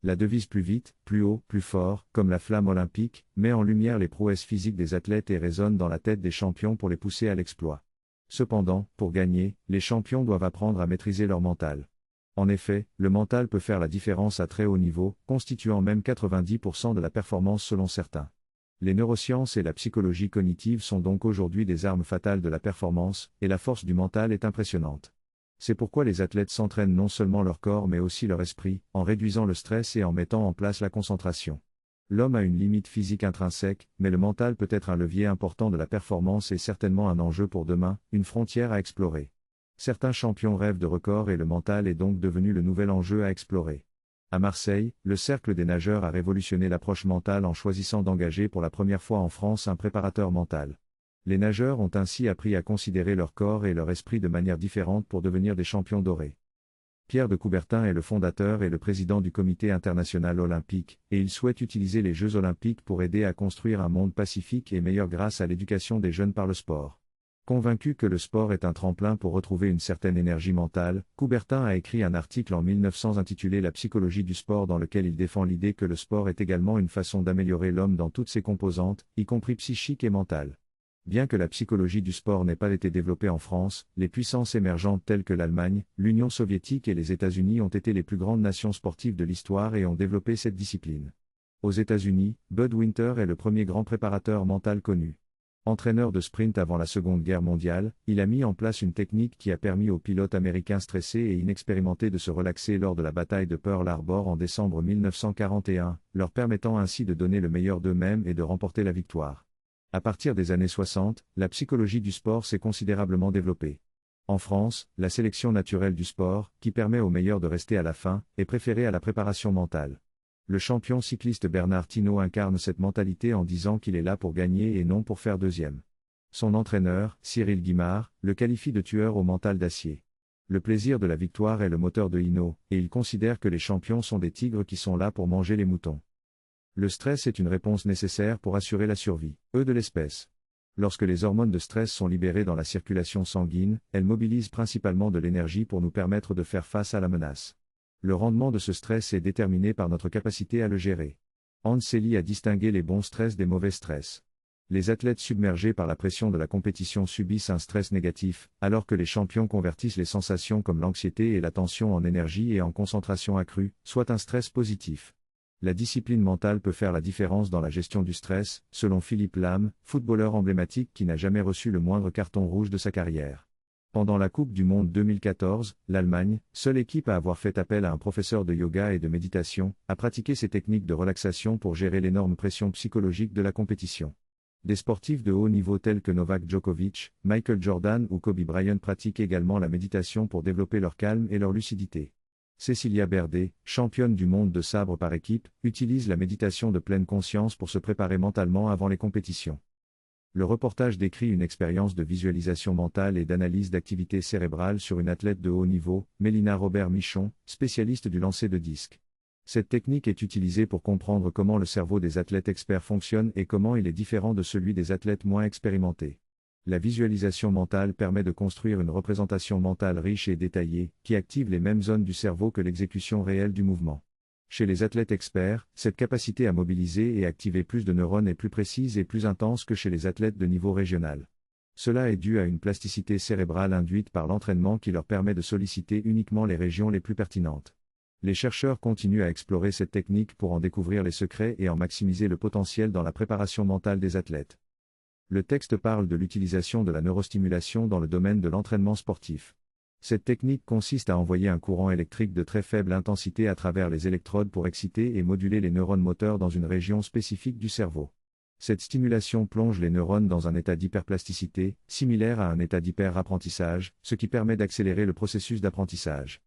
La devise plus vite, plus haut, plus fort, comme la flamme olympique, met en lumière les prouesses physiques des athlètes et résonne dans la tête des champions pour les pousser à l'exploit. Cependant, pour gagner, les champions doivent apprendre à maîtriser leur mental. En effet, le mental peut faire la différence à très haut niveau, constituant même 90% de la performance selon certains. Les neurosciences et la psychologie cognitive sont donc aujourd'hui des armes fatales de la performance, et la force du mental est impressionnante. C'est pourquoi les athlètes s'entraînent non seulement leur corps mais aussi leur esprit, en réduisant le stress et en mettant en place la concentration. L'homme a une limite physique intrinsèque, mais le mental peut être un levier important de la performance et certainement un enjeu pour demain, une frontière à explorer. Certains champions rêvent de records et le mental est donc devenu le nouvel enjeu à explorer. À Marseille, le Cercle des nageurs a révolutionné l'approche mentale en choisissant d'engager pour la première fois en France un préparateur mental. Les nageurs ont ainsi appris à considérer leur corps et leur esprit de manière différente pour devenir des champions dorés. Pierre de Coubertin est le fondateur et le président du Comité international olympique, et il souhaite utiliser les Jeux olympiques pour aider à construire un monde pacifique et meilleur grâce à l'éducation des jeunes par le sport. Convaincu que le sport est un tremplin pour retrouver une certaine énergie mentale, Coubertin a écrit un article en 1900 intitulé La psychologie du sport dans lequel il défend l'idée que le sport est également une façon d'améliorer l'homme dans toutes ses composantes, y compris psychiques et mentales. Bien que la psychologie du sport n'ait pas été développée en France, les puissances émergentes telles que l'Allemagne, l'Union soviétique et les États-Unis ont été les plus grandes nations sportives de l'histoire et ont développé cette discipline. Aux États-Unis, Bud Winter est le premier grand préparateur mental connu. Entraîneur de sprint avant la Seconde Guerre mondiale, il a mis en place une technique qui a permis aux pilotes américains stressés et inexpérimentés de se relaxer lors de la bataille de Pearl Harbor en décembre 1941, leur permettant ainsi de donner le meilleur d'eux-mêmes et de remporter la victoire. À partir des années 60, la psychologie du sport s'est considérablement développée. En France, la sélection naturelle du sport, qui permet aux meilleurs de rester à la fin, est préférée à la préparation mentale. Le champion cycliste Bernard Hinault incarne cette mentalité en disant qu'il est là pour gagner et non pour faire deuxième. Son entraîneur, Cyril Guimard, le qualifie de tueur au mental d'acier. Le plaisir de la victoire est le moteur de Hinault, et il considère que les champions sont des tigres qui sont là pour manger les moutons. Le stress est une réponse nécessaire pour assurer la survie, de l'espèce. Lorsque les hormones de stress sont libérées dans la circulation sanguine, elles mobilisent principalement de l'énergie pour nous permettre de faire face à la menace. Le rendement de ce stress est déterminé par notre capacité à le gérer. Hans Selye a distingué les bons stress des mauvais stress. Les athlètes submergés par la pression de la compétition subissent un stress négatif, alors que les champions convertissent les sensations comme l'anxiété et la tension en énergie et en concentration accrue, soit un stress positif. La discipline mentale peut faire la différence dans la gestion du stress, selon Philippe Lahm, footballeur emblématique qui n'a jamais reçu le moindre carton rouge de sa carrière. Pendant la Coupe du Monde 2014, l'Allemagne, seule équipe à avoir fait appel à un professeur de yoga et de méditation, a pratiqué ces techniques de relaxation pour gérer l'énorme pression psychologique de la compétition. Des sportifs de haut niveau tels que Novak Djokovic, Michael Jordan ou Kobe Bryant pratiquent également la méditation pour développer leur calme et leur lucidité. Cécilia Berdé, championne du monde de sabre par équipe, utilise la méditation de pleine conscience pour se préparer mentalement avant les compétitions. Le reportage décrit une expérience de visualisation mentale et d'analyse d'activité cérébrale sur une athlète de haut niveau, Mélina Robert-Michon, spécialiste du lancer de disque. Cette technique est utilisée pour comprendre comment le cerveau des athlètes experts fonctionne et comment il est différent de celui des athlètes moins expérimentés. La visualisation mentale permet de construire une représentation mentale riche et détaillée, qui active les mêmes zones du cerveau que l'exécution réelle du mouvement. Chez les athlètes experts, cette capacité à mobiliser et activer plus de neurones est plus précise et plus intense que chez les athlètes de niveau régional. Cela est dû à une plasticité cérébrale induite par l'entraînement qui leur permet de solliciter uniquement les régions les plus pertinentes. Les chercheurs continuent à explorer cette technique pour en découvrir les secrets et en maximiser le potentiel dans la préparation mentale des athlètes. Le texte parle de l'utilisation de la neurostimulation dans le domaine de l'entraînement sportif. Cette technique consiste à envoyer un courant électrique de très faible intensité à travers les électrodes pour exciter et moduler les neurones moteurs dans une région spécifique du cerveau. Cette stimulation plonge les neurones dans un état d'hyperplasticité, similaire à un état d'hyperapprentissage, ce qui permet d'accélérer le processus d'apprentissage.